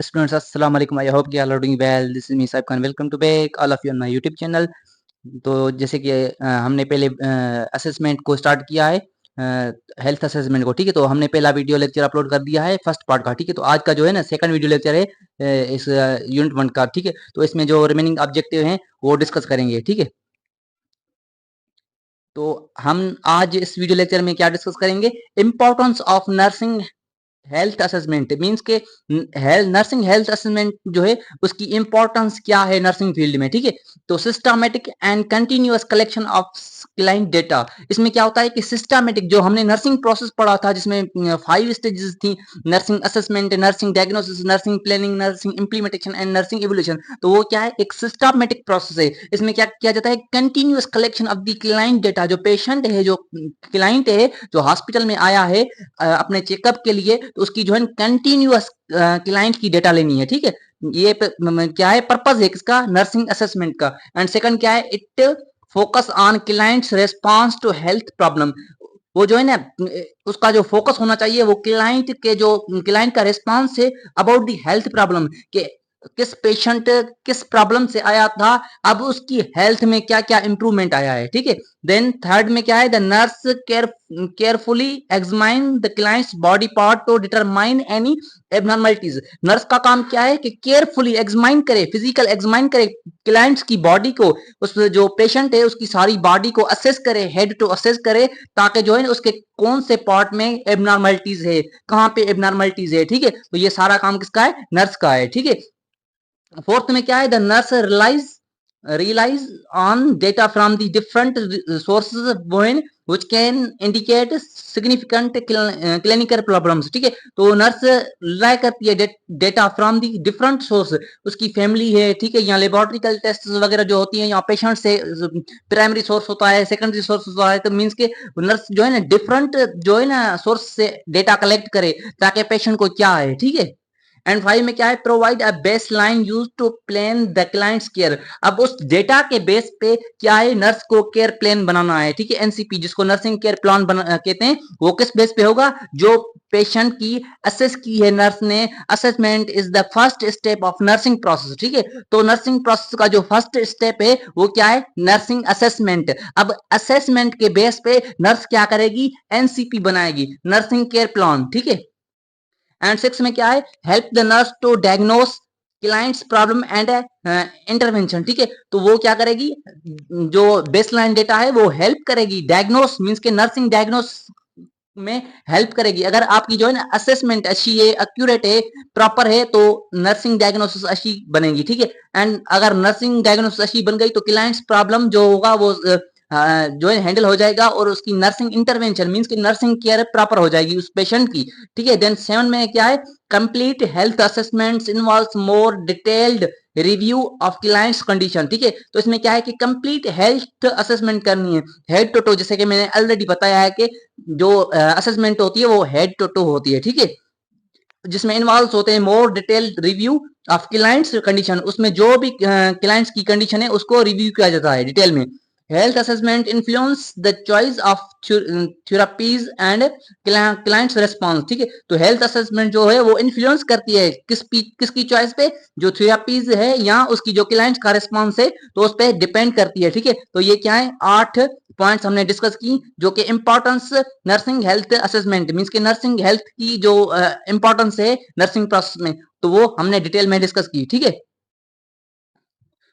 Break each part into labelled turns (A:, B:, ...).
A: Students, assalamu alaikum. I hope you all are doing well. This is me Saib Khan. Welcome to back all of you on my YouTube channel. तो जैसे कि हमने पहले assessment को start किया है, health assessment को, ठीक है। तो हमने पहला वीडियो लेक्चर अपलोड कर दिया है फर्स्ट पार्ट का, ठीक है। तो आज का जो है ना सेकंड वीडियो लेक्चर है इस यूनिट 1 का, ठीक है। तो इसमें जो रिमेनिंग ऑब्जेक्टिव हैं वो डिस्कस करेंगे, ठीक है। तो हम आज इस वीडियो लेक्चर में क्या डिस्कस करेंगे, importance of nursing health assessment means के नर्सिंग हेल्थ असेसमेंट जो है उसकी इंपॉर्टेंस क्या है नर्सिंग फील्ड में, ठीक है। तो systematic and continuous collection of client data, इसमें क्या होता है कि सिस्टमैटिक जो हमने नर्सिंग प्रोसेस पढ़ा था जिसमें 5 स्टेजेस थी, nursing assessment, nursing diagnosis, nursing planning, nursing implementation and nursing evolution. तो वो क्या है, एक सिस्टमैटिक प्रोसेस है। इसमें क्या किया जाता है, continuous collection of the client data. जो पेशेंट है, जो क्लाइंट है, जो हॉस्पिटल में आया है अपने चेकअप के लिए, तो उसकी जो है कंटिन्यूअस क्लाइंट की डेटा लेनी है, ठीक है। ये क्या है, पर्पस है किसका, नर्सिंग असेसमेंट का। एंड सेकंड क्या है, it focus on clients response to health problem. वो जो है ना उसका जो फोकस होना चाहिए वो क्लाइंट के, जो क्लाइंट का रेस्पॉन्स है अबाउट दी हेल्थ प्रॉब्लम, के किस पेशेंट किस प्रॉब्लम से आया था, अब उसकी हेल्थ में क्या क्या इंप्रूवमेंट आया है, ठीक है। देन थर्ड में क्या है, the nurse carefully examine the clients body part two determine any abnormalities. Nurse का काम क्या है कि केयरफुली एग्जामाइन करे, फिजिकल एग्जामाइन करे क्लाइंट्स की बॉडी को, उस जो पेशेंट है उसकी सारी बॉडी को असेस करे, हेड टू असेस करे, ताकि जो है उसके कौन से पार्ट में एबनॉर्मलिटीज है, कहाँ पे एबनॉर्मलिटीज है, ठीक है। तो ये सारा काम किसका है, नर्स का है, ठीक है। फोर्थ में क्या है, the nurse relies on data from the different sources when which can indicate significant clinical problems, ठीक है। तो नर्स रिलाई करती है data from the different source, उसकी फैमिली है, ठीक है, यहाँ लेबोरेटरिकल टेस्ट वगैरह जो होती हैं, यहाँ पेशेंट से प्राइमरी सोर्स होता है, सेकेंडरी सोर्स होता है। तो मीन्स के नर्स जो है ना डिफरेंट जो है ना सोर्स से डेटा कलेक्ट करे ताकि पेशेंट को क्या है, ठीक है। एंड 5 में क्या है, provide a base line use to plan the clients care. अब उस डेटा के बेस पे क्या है, नर्स को केयर प्लान बनाना है, ठीक है। एनसीपी जिसको नर्सिंग केयर प्लान कहते हैं, वो किस बेस पे होगा, जो पेशेंट की असेस की है नर्स ने। Assessment is the first step of nursing process, ठीक है। तो नर्सिंग प्रोसेस का जो फर्स्ट स्टेप है वो क्या है, नर्सिंग असेसमेंट। अब असेसमेंट के बेस पे नर्स क्या करेगी, एनसीपी बनाएगी, नर्सिंग केयर प्लान, ठीक है। एंड 6 में क्या है, help the nurse to diagnose clients problem and intervention, ठीक है। तो वो क्या करेगी, जो बेसलाइन डेटा है वो हेल्प करेगी, डायग्नोस मींस के नर्सिंग डायग्नोस में हेल्प करेगी। अगर आपकी जो है ना असेसमेंट अच्छी है, एक्यूरेट है, प्रॉपर है, तो नर्सिंग डायग्नोसिस अच्छी बनेगी, ठीक है। एंड अगर नर्सिंग डायग्नोसिस अच्छी बन गई तो क्लाइंट्स प्रॉब्लम जो होगा वो जो है हैंडल हो जाएगा, और उसकी नर्सिंग इंटरवेंशन मींस की नर्सिंग केयर प्रॉपर हो जाएगी उस पेशेंट की, ठीक है। देन 7 में क्या है, complete health assessments involves more detailed review of clients condition, ठीक है। तो इसमें क्या है कि कंप्लीट हेल्थ असेसमेंट करनी है, हेड टू टो, जैसे कि मैंने ऑलरेडी बताया है कि जो असेसमेंट होती है वो हेड टू टो होती है, ठीक है, जिसमें इन्वॉल्व होते हैं मोर detailed review of clients condition. उसमें जो भी क्लाइंट्स की कंडीशन है उसको रिव्यू किया जाता है डिटेल में। Health assessment influence the choice of therapies and clients response, ठीक है। तो हेल्थ असेसमेंट जो है वो इन्फ्लुएंस करती है किसकी चॉइस पे, जो थेरेपीज है या उसकी जो क्लाइंट्स का रेस्पॉन्स है, तो उस पर डिपेंड करती है, ठीक है। तो ये क्या है, 8 पॉइंट्स हमने डिस्कस की, जो कि importance nursing health assessment means के नर्सिंग हेल्थ की जो इंपॉर्टेंस है नर्सिंग प्रोसेस में, तो वो हमने डिटेल में डिस्कस की, ठीक है।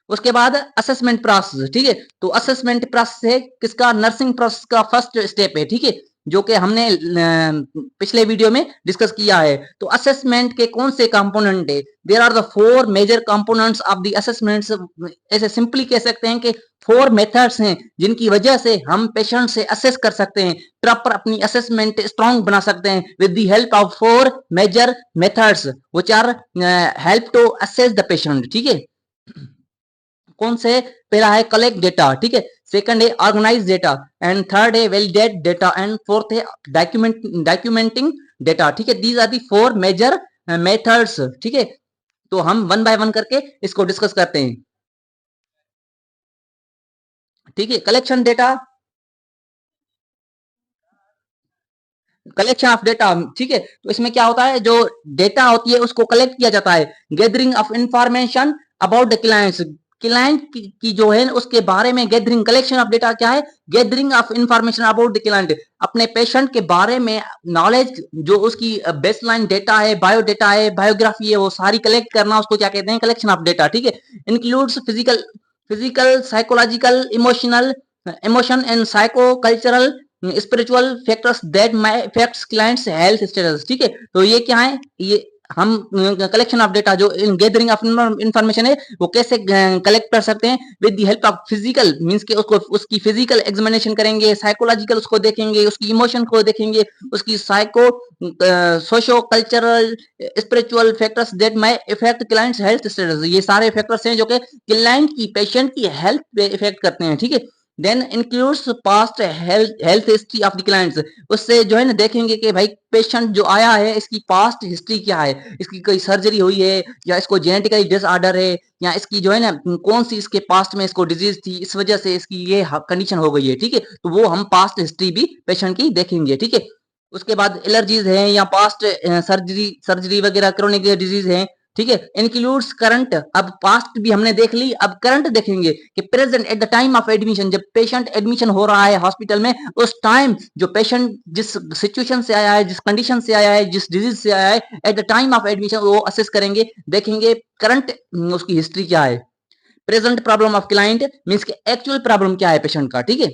A: उसके बाद असेसमेंट प्रोसेस, ठीक है। तो असेसमेंट प्रोसेस है किसका, नर्सिंग प्रोसेस का फर्स्ट स्टेप है, ठीक है, जो कि हमने पिछले वीडियो में डिस्कस किया है। तो असेसमेंट के कौन से कंपोनेंट है, there are the 4 major components of the assessments. ऐसे सिंपली कह सकते हैं कि 4 मेथड्स हैं जिनकी वजह से हम पेशेंट से असेस कर सकते हैं, प्रॉपर अपनी असेसमेंट स्ट्रॉन्ग बना सकते हैं with the help of 4 major methods which are help to assess the patient, ठीक है। कौन से, पहला है कलेक्ट डेटा, ठीक है, सेकंड है ऑर्गेनाइज डेटा, एंड थर्ड है वैलिडेट डेटा, एंड फोर्थ है डॉक्यूमेंटिंग डेटा, ठीक है। These are the 4 major methods, ठीक है। तो हम वन बाय वन करके इसको डिस्कस करते हैं, ठीक है। Collection data, collection of data, ठीक है। तो इसमें क्या होता है, जो डेटा होती है उसको कलेक्ट किया जाता है। Gathering of information about the clients, client की जो है उसके बारे में गैदरिंग, कलेक्शन ऑफ डेटा क्या है, gathering of information about the client, अपने पेशेंट के बारे में नॉलेज, जो उसकी बेसलाइन डेटा है, बायो डेटा है, बायोग्राफी है, वो सारी कलेक्ट करना, उसको क्या कहते हैं, कलेक्शन ऑफ डेटा, ठीक है। Includes physical, psychological, emotional, emotion and psycho cultural, spiritual factors that my affects clients health status, ठीक है। तो ये क्या है, ये हम कलेक्शन ऑफ डेटा, जो गैदरिंग ऑफ इंफॉर्मेशन है, वो कैसे कलेक्ट कर सकते हैं, with the help of physical, means के उसको, उसकी फिजिकल एग्जामिनेशन करेंगे, साइकोलॉजिकल उसको देखेंगे, उसकी इमोशन को देखेंगे, उसकी psycho, socio cultural, spiritual factors that my effect clients health status, ये सारे फैक्टर्स हैं जो कि क्लाइंट की, पेशेंट की हेल्थ पे इफेक्ट करते हैं, ठीक है। Then includes past health history of the clients, उससे जो है ना देखेंगे कि भाई पेशेंट जो आया है इसकी पास्ट हिस्ट्री क्या है, इसकी कोई सर्जरी हुई है, या इसको जेनेटिकली डिसऑर्डर है, या इसकी जो है ना कौन सी इसके पास्ट में इसको डिजीज थी, इस वजह से इसकी ये कंडीशन हो गई है, ठीक है। तो वो हम पास्ट हिस्ट्री भी पेशेंट की देखेंगे, ठीक है। उसके बाद एलर्जीज हैं या पास्ट सर्जरी सर्जरी वगैरह, क्रोनिक डिजीज है, ठीक है। इंक्लूड्स करंट, अब पास्ट भी हमने देख ली, अब करंट देखेंगे कि present at the time of admission, जब पेशेंट एडमिशन हो रहा है हॉस्पिटल में, उस टाइम जो पेशेंट जिस सिचुएशन से आया है, जिस कंडीशन से आया है, जिस डिजीज से आया है, at the time of admission वो असेस करेंगे, देखेंगे करंट उसकी हिस्ट्री क्या है। Present problem of client means के एक्चुअल प्रॉब्लम क्या है पेशेंट का, ठीक है।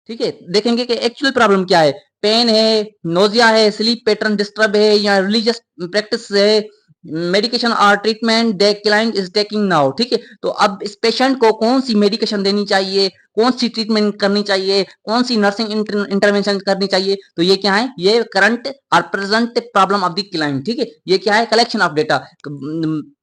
A: ठीक है, देखेंगे कि एक्चुअल प्रॉब्लम क्या है, पेन है, नोजिया है, स्लीप पैटर्न डिस्टर्ब है, या रिलीजियस प्रैक्टिस है, मेडिकेशन और treatment the client is taking now, ठीक है। तो अब इस पेशेंट को कौन सी मेडिकेशन देनी चाहिए, कौन सी ट्रीटमेंट करनी चाहिए, कौन सी नर्सिंग इंटरवेंशन करनी चाहिए, तो ये क्या है, ये करंट और present problem of the client, ठीक है। ये क्या है, collection of data.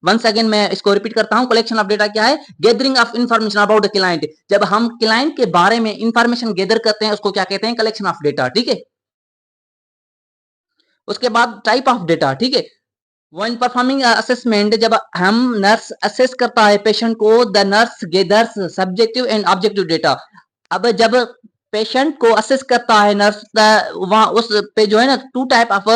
A: Once again मैं इसको रिपीट करता हूं, कलेक्शन ऑफ डेटा क्या है, gathering of information about the client, जब हम क्लाइंट के बारे में इंफॉर्मेशन गैदर करते हैं उसको क्या कहते हैं, कलेक्शन ऑफ डेटा, ठीक है। उसके बाद टाइप ऑफ डेटा, ठीक है। वन परफॉर्मिंग असेसमेंट, जब हम नर्स असेस करता है पेशेंट को, the nurse gathers subjective and objective data. अब जब पेशेंट को असेस करता है नर्स, वहां उस पे जो है ना टू टाइप ऑफ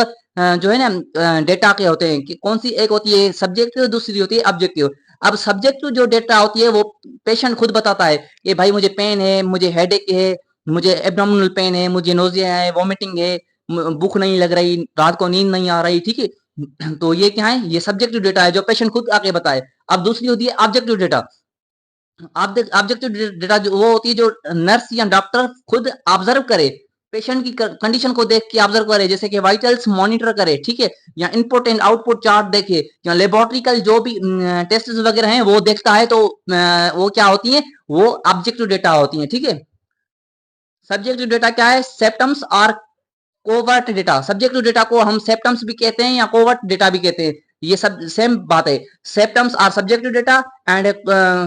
A: जो है ना डेटा के होते हैं, कि कौन सी, एक होती है सब्जेक्टिव, दूसरी होती है ऑब्जेक्टिव। अब सब्जेक्टिव जो डेटा होती है वो पेशेंट खुद बताता है कि भाई मुझे पेन है, मुझे हेडेक है, मुझे एब्डोमिनल पेन है, मुझे नोजिया है, वॉमिटिंग है, भूख नहीं लग रही, रात को नींद नहीं आ रही, ठीक है। तो ये क्या है, ये सब्जेक्टिव डेटा है जो पेशेंट खुद आके बताए। अब दूसरी होती है ऑब्जेक्टिव डेटा। ऑब्जेक्टिव डेटा जो वो होती है, जो नर्स या डॉक्टर खुद ऑब्जर्व करे, पेशेंट की कंडीशन को देख के ऑब्जर्व करे, जैसे कि वाइटल्स मॉनिटर करे, ठीक है, या इनपुट एंड आउटपुट चार्ट देखे, या लेबोरेटरिकल जो भी टेस्ट वगैरह हैं वो देखता है, तो वो क्या होती है, वो ऑब्जेक्टिव डेटा होती है, ठीक है। सब्जेक्टिव डेटा क्या है, सेप्टम्स और कोवर्ट डेटा। सब्जेक्टिव डेटा को हम सेप्टम्स भी कहते हैं या कोवर्ट डेटा भी कहते हैं, ये सब सेम बात है। Symptoms are subjective data and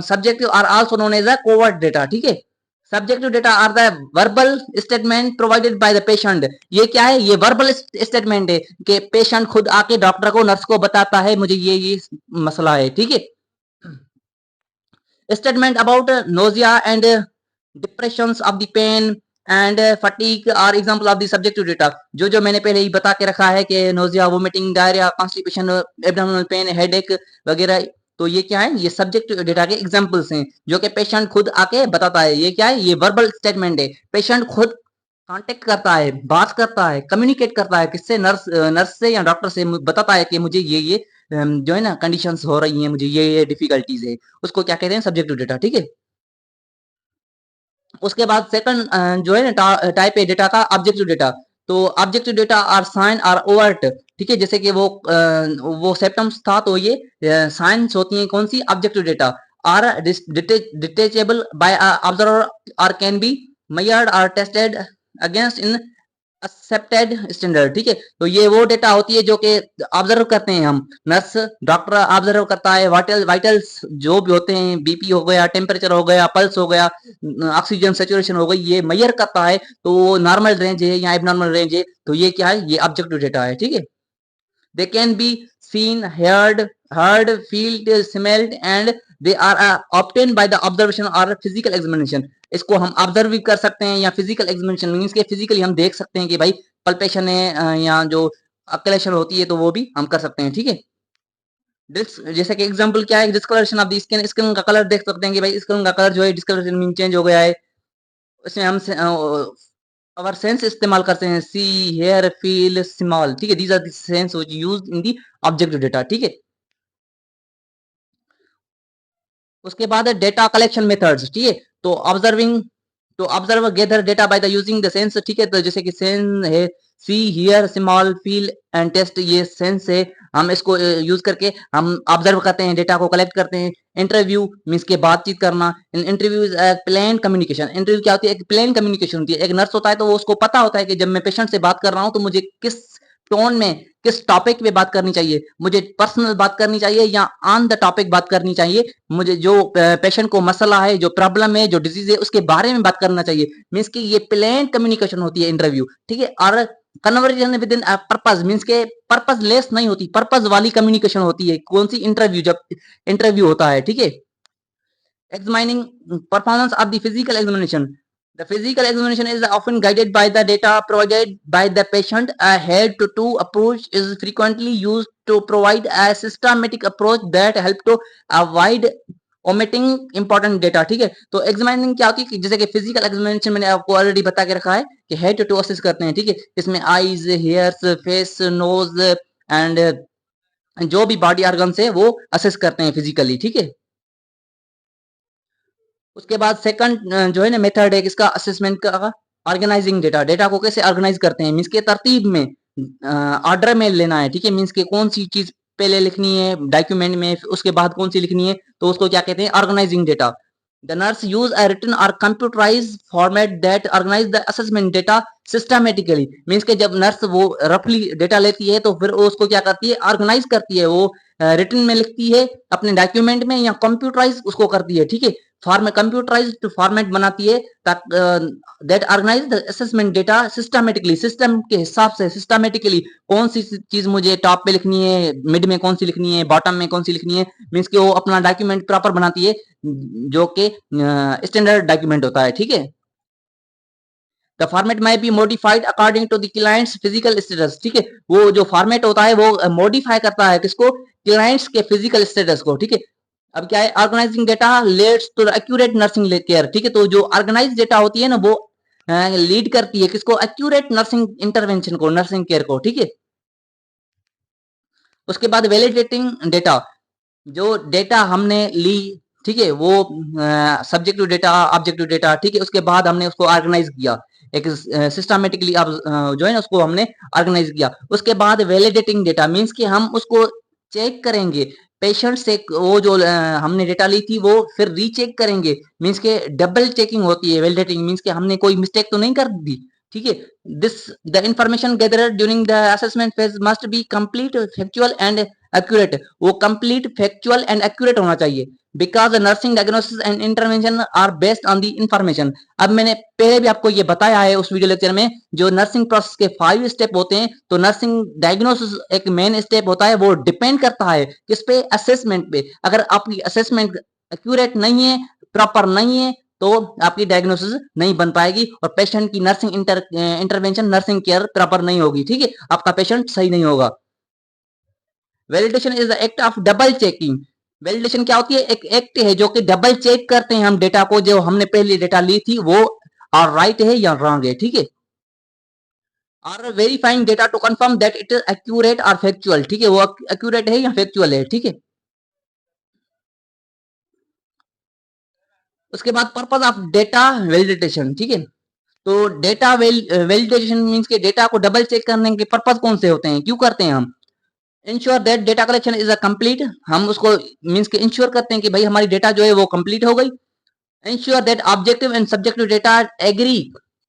A: subjective are also known as a covert data, ठीक है। Subjective data are the verbal statement provided by the patient, ये क्या है, ये वर्बल स्टेटमेंट है कि पेशेंट खुद आके डॉक्टर को, नर्स को बताता है मुझे ये मसला है, ठीक है। Statement about nausea and depressions of the pain and fatigue are example of the subjective data, जो जो मैंने पहले ही बता के रखा है कि nausea, vomiting, diarrhoea, constipation, abdominal pain, headache वगैरह, तो ये क्या है, ये सब्जेक्टिव डेटा के एग्जांपल्स हैं जो कि पेशेंट खुद आके बताता है। ये क्या है, ये वर्बल स्टेटमेंट है, पेशेंट खुद कांटेक्ट करता है, बात करता है, कम्युनिकेट करता है, किससे, नर्स से या डॉक्टर से, बताता है कि मुझे ये जो है ना कंडीशंस हो रही हैं, मुझे ये डिफिकल्टीज है, उसको क्या कहते हैं, सब्जेक्टिव डेटा, ठीक है। उसके बाद सेकंड जो है ना टाइप है डेटा का, ऑब्जेक्टिव डेटा। तो objective data are sign are overt, ठीक है, जैसे कि वो सेप्टम्स था, तो ये साइंस होती है, कौन सी, objective data. Are detectable by observer और कैन बी measured और tested against in accepted standard, ठीक है। तो ये वो डेटा होती है जो कि ऑब्जर्व करते हैं हम, नर्स डॉक्टर ऑब्जर्व करता है, वाइटल्स जो भी होते हैं, बीपी हो गया, टेम्परेचर हो गया, पल्स हो गया, ऑक्सीजन सेचुरेशन हो गई, ये मेजर करता है, तो नॉर्मल रेंज है या एबनॉर्मल रेंज है, तो ये क्या है, ये ऑब्जेक्टिव डेटा है, ठीक है। They can be seen, heard, felt, smelled and they are obtain by the observation और फिजिकल एग्जामिनेशन। इसको हम ऑब्जर्व भी कर सकते हैं या फिजिकल एग्जामिनेशन मींस के फिजिकली हम देख सकते हैं कि भाई पल्पेशन है या जो अक्लेशन होती है तो वो भी हम कर सकते हैं, ठीक है। जैसे कि एग्जांपल क्या है, discoloration of the skin, skin का कलर देख सकते हैं कि भाई स्किन का कलर जो है डिस्कलरेशन मीन चेंज हो गया है। इसमें हम अवर सेंस इस्तेमाल करते हैं, सी, हेयर, फील, स्मॉल, ठीक है। These are the sense which used in the objective data, ठीक है। उसके बाद है डेटा कलेक्शन मेथड्स, ठीक है। तो ऑब्जर्विंग, तो observer gather data by the using the sense, ठीक है। तो जैसे कि सेंस है, see, hear, smell, feel and taste, ये सेंस है। हम इसको यूज करके हम ऑब्जर्व करते हैं, डेटा को कलेक्ट करते हैं। इंटरव्यू मीन्स के बातचीत करना। Interview is plain communication. Interview क्या होती है, एक प्लेन कम्युनिकेशन होती है। एक नर्स होता है तो वो उसको पता होता है कि जब मैं पेशेंट से बात कर रहा हूँ तो मुझे किस टोन में, किस टॉपिक पे बात करनी चाहिए, मुझे पर्सनल बात करनी चाहिए या ऑन द टॉपिक बात करनी चाहिए, मुझे जो पेशेंट को मसला है, जो प्रॉब्लम है, जो डिजीज है, उसके बारे में बात करना चाहिए। मीन्स कि ये प्लेन कम्युनिकेशन होती है इंटरव्यू, ठीक है। और conversation with in purpose means के पर्पज लेस नहीं होती, पर्पज वाली कम्युनिकेशन होती है। कौन सी, इंटरव्यू, जब इंटरव्यू होता है, ठीक है। Examining performance of the physical examination. The physical examination is often guided by the data provided by the patient. A head-to-toe approach is frequently used to provide a systematic approach that help to avoid omitting important data, ठीक है। तो examining क्या होती है, जैसे कि physical examination मैंने आपको ऑलरेडी बता के रखा है कि हेड टू टू असेस करते हैं, ठीक है। इसमें eyes, hairs, face, nose and जो भी बॉडी ऑर्गन्स है वो असेस करते हैं फिजिकली, ठीक है। उसके बाद सेकंड जो है ना मेथड है किसका, असेसमेंट का, ऑर्गेनाइजिंग डेटा। डेटा को कैसे ऑर्गेनाइज करते हैं, मीन्स के तरतीब में, ऑर्डर में लेना है, ठीक है। मीन्स के कौन सी चीज पहले लिखनी है डॉक्यूमेंट में, उसके बाद कौन सी लिखनी है, तो उसको क्या कहते हैं, organising data. The nurse use a written और computerise format that organise the assessment data systematically. Means के जब नर्स वो रफली डेटा लेती है तो फिर उसको क्या करती है, ऑर्गेनाइज करती है। वो रिटन में लिखती है अपने डॉक्यूमेंट में या कंप्यूटराइज उसको करती है, ठीक है। फॉर्म कंप्यूटराइज्ड फॉर्मेट बनाती है that organise the assessment data systematically, system के हिसाब से सिस्टमेटिकली कौन सी चीज मुझे टॉप पे लिखनी है, मिड में कौन सी लिखनी है, बॉटम में कौन सी लिखनी है। मीन्स कि वो अपना डॉक्यूमेंट प्रॉपर बनाती है जो कि स्टैंडर्ड डॉक्यूमेंट होता है, ठीक है। The format may be modified according to the clients physical status, ठीक है। वो जो फॉर्मेट होता है वो मॉडिफाई करता है किसको, क्लाइंट्स के फिजिकल स्टेटस को, ठीक है। अब क्या है, organising data leads to accurate nursing care, ठीक है। तो जो ऑर्गेनाइज डेटा होती है ना वो लीड करती है किसको, एक्यूरेट नर्सिंग इंटरवेंशन को, नर्सिंग केयर को, ठीक है। उसके बाद वैलिडेटिंग डेटा, जो डेटा हमने ली, ठीक है, वो सब्जेक्टिव डेटा, ऑब्जेक्टिव डेटा, ठीक है। उसके बाद हमने उसको ऑर्गेनाइज किया एक सिस्टमेटिकली, जो है ना उसको हमने ऑर्गेनाइज किया। उसके बाद वैलिडेटिंग डेटा मींस कि हम उसको चेक करेंगे पेशेंट से, वो जो हमने डेटा ली थी वो फिर रीचेक करेंगे। मींस के डबल चेकिंग होती है वैलिडेटिंग मींस के हमने कोई मिस्टेक तो नहीं कर दी, ठीक है। This the information gathered during the assessment phase must be complete, factual and accurate. वो कंप्लीट, फैक्चुअल एंड एक्यूरेट होना चाहिए because nursing diagnosis and intervention are based on the information. अब मैंने पहले भी आपको ये बताया है उस वीडियो लेक्चर में, जो नर्सिंग प्रोसेस के 5 स्टेप होते हैं, तो नर्सिंग डायग्नोसिस एक मेन स्टेप होता है, वो डिपेंड करता है किस पे, असेसमेंट पे। अगर आपकी असेसमेंट एक्यूरेट नहीं है, प्रॉपर नहीं है, तो आपकी डायग्नोसिस नहीं बन पाएगी और पेशेंट की nursing intervention, nursing care proper नहीं होगी, ठीक है। आपका पेशेंट सही नहीं होगा। Validation is the act of double checking. Validation क्या होती है, एक एक्ट है जो कि डबल चेक करते हैं हम डेटा को, जो हमने पहले डेटा ली थी वो और राइट है या रॉन्ग है, ठीक है। और verifying data to confirm that it is accurate और फैक्चुअल, ठीक है, वो एक्यूरेट है या फैक्चुअल है, ठीक है। उसके बाद पर्पज ऑफ डेटा वैलिडेशन, ठीक है। तो डेटा वैलिडेशन मींस के डेटा को डबल चेक करने के पर्पज कौन से होते हैं, क्यों करते हैं हम। Ensure that data collection is a complete, हम उसको मींस के इंश्योर करते हैं कि भाई हमारी डेटा जो है वो कंप्लीट हो गई। Ensure that objective and subjective data agree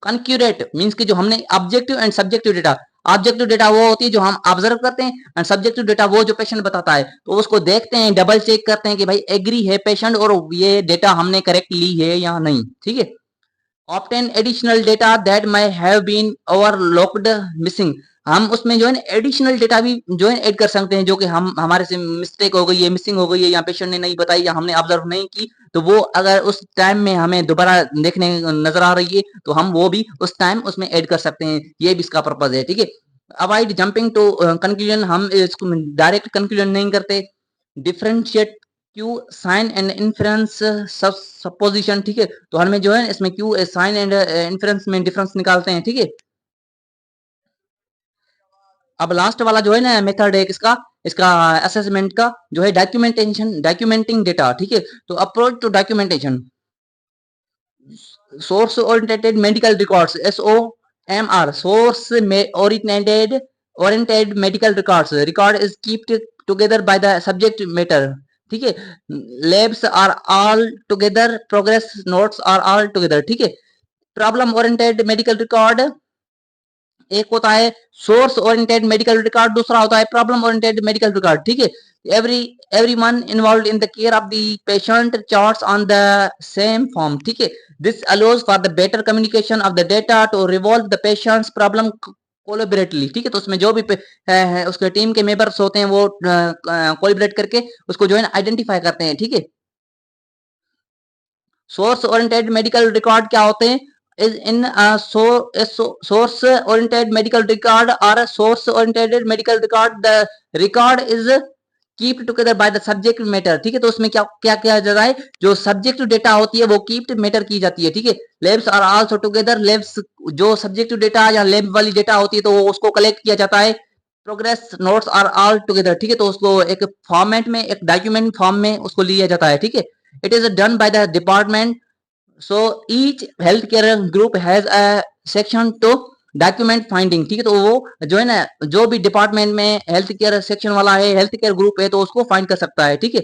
A: concurrent means कि जो हमने objective and subjective data, objective data वो होती है जो हम ऑब्जर्व करते हैं एंड सब्जेक्टिव डेटा वो जो पेशेंट बताता है, तो उसको देखते हैं, डबल चेक करते हैं कि भाई एग्री है पेशेंट और ये डेटा हमने करेक्ट ली है या नहीं, ठीक है। Obtain additional data that may have been overlooked missing. हम उसमें जो है ना एडिशनल डेटा भी जो है ऐड कर सकते हैं, जो कि हम हमारे से मिस्टेक हो गई है, मिसिंग हो गई है, या पेशेंट ने नहीं बताई या हमने ऑब्जर्व नहीं की, तो वो अगर उस टाइम में हमें दोबारा देखने नजर आ रही है तो हम वो भी उस टाइम उसमें ऐड कर सकते हैं। ये भी इसका पर्पज है, ठीक है। अवॉइड जंपिंग टू कंक्लूजन, हम इसको डायरेक्ट कंक्लूजन नहीं करते। Differentiate cue sign and inference supposition, ठीक है। तो हमें जो है इसमें क्यू साइन एंड इन्फ्रेंस में डिफरेंस निकालते हैं, ठीक है। अब लास्ट वाला जो है ना मेथड है किसका, इसका असेसमेंट का, जो है डॉक्यूमेंटेशन, डॉक्यूमेंटिंग डेटा, ठीक है। तो approach to documentation, source oriented medical records, SOMR, source oriented medical records, record is kept together by the subject matter, ठीक है। Labs are all together, progress notes are all together, ठीक है। Problem oriented medical record, एक होता है source oriented medical record, दूसरा होता है प्रॉब्लम ओरिएंटेड मेडिकल रिकॉर्ड, ठीक है। Every everyone involved in the care of the patient charts on the same form, ठीक है। This allows for the better communication of the data to revolve the patients problem collaboratively, ठीक है। तो उसमें जो भी उसके टीम के मेंबर्स होते हैं वो कोलैबोरेट करके उसको जो है ना आइडेंटिफाई करते हैं, ठीक है। सोर्स ओरिएंटेड मेडिकल रिकॉर्ड क्या होते हैं, is in a source oriented medical record or a source oriented medical record, the record is keep together by the subject matter, ठीक है। तो उसमें क्या क्या किया जाता है, जो सब्जेक्ट डेटा होती है वो कीप्ड मैटर की जाती है, ठीक है। Labs are also together, labs जो सब्जेक्ट डेटा या लेब वाली डेटा होती है तो उसको कलेक्ट किया जाता है। Progress notes are all together, ठीक है। तो उसको एक फॉर्मेट में, एक डॉक्यूमेंट फॉर्म में उसको लिया जाता है, ठीक है। It is done by the department, so each health care group has a section two document finding, ठीक है। तो वो जो है ना जो भी डिपार्टमेंट में हेल्थ केयर सेक्शन वाला है, हेल्थ केयर ग्रुप है, तो उसको फाइंड कर सकता है, ठीक है।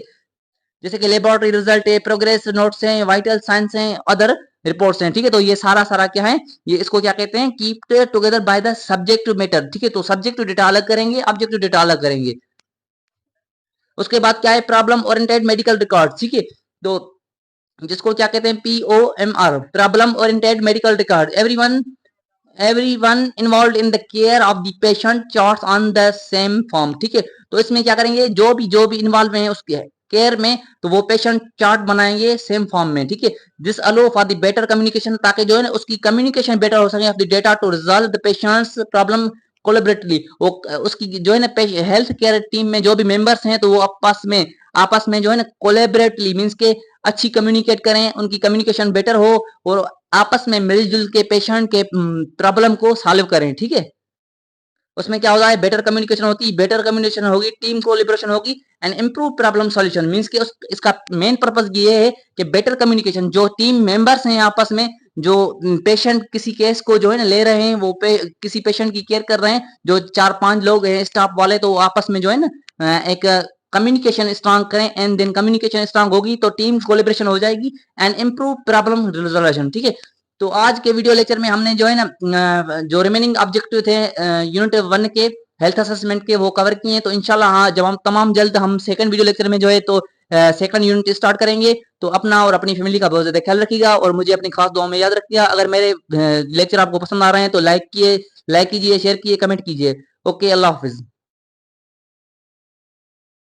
A: जैसे कि लेबोरेटरी रिजल्ट है, प्रोग्रेस नोट्स हैं, वाइटल साइंस हैं, अदर रिपोर्ट्स हैं, ठीक है। तो ये सारा सारा क्या है, ये इसको क्या कहते हैं, keep together by the subject matter, ठीक है। तो सब्जेक्ट डेटा अलग करेंगे, ऑब्जेक्टिव डेटा अलग करेंगे। उसके बाद क्या है, प्रॉब्लम ओरिएंटेड मेडिकल रिकॉर्ड, ठीक है। तो जिसको क्या कहते हैं, POMR, problem oriented medical record, everyone involve in the care of the patient charts on the same form, ठीक है। तो इसमें क्या करेंगे, जो भी इन्वॉल्व है उसके केयर में, तो वो पेशेंट चार्ट बनाएंगे सेम फॉर्म में, ठीक है। This allow for the better communication, ताकि जो है ना उसकी कम्युनिकेशन बेटर हो सके of the data to resolve the patients problem collaboratively. वो उसकी जो है ना हेल्थ केयर टीम में जो भी मेंबर्स हैं तो वो आपस में जो है ना कोलेबरेटली मींस के अच्छी कम्युनिकेट करें, उनकी कम्युनिकेशन बेटर हो और आपस में मिलजुल के पेशेंट के प्रॉब्लम को सॉल्व करें, ठीक है। उसमें क्या होता है, बेटर कम्युनिकेशन होती है, बेटर कम्युनिकेशन होगी, टीम कोलिब्रेशन होगी and improve problem solution, means के इसका मेन पर्पस ये है कि बेटर कम्युनिकेशन, जो टीम मेंबर्स हैं आपस में, जो पेशेंट किसी केस को जो है ना ले रहे हैं, वो किसी पेशेंट की केयर कर रहे हैं, जो 4-5 लोग हैं स्टाफ वाले, तो आपस में जो है ना एक कम्युनिकेशन स्ट्रांग करें, एंड देन कम्युनिकेशन स्ट्रांग होगी तो टीम कोलिब्रेशन हो जाएगी एंड इम्प्रूव प्रॉब्लम रिजोल्यूशन, ठीक है। तो आज के वीडियो लेक्चर में हमने जो है ना जो रिमेनिंग ऑब्जेक्टिव थे यूनिट 1 के हेल्थ असेसमेंट के वो कवर किए हैं। तो इंशाल्लाह हाँ, जब हम तमाम जल्द हम सेकंड वीडियो लेक्चर में जो है तो सेकंड यूनिट स्टार्ट करेंगे। तो अपना और अपनी फैमिली का बहुत ज्यादा ख्याल रखिएगा और मुझे अपनी खास दुआ में याद रखिएगा। अगर मेरे लेक्चर आपको पसंद आ रहे हैं तो लाइक कीजिए, शेयर कीजिए, कमेंट कीजिए। ओके, अल्लाह हाफिज।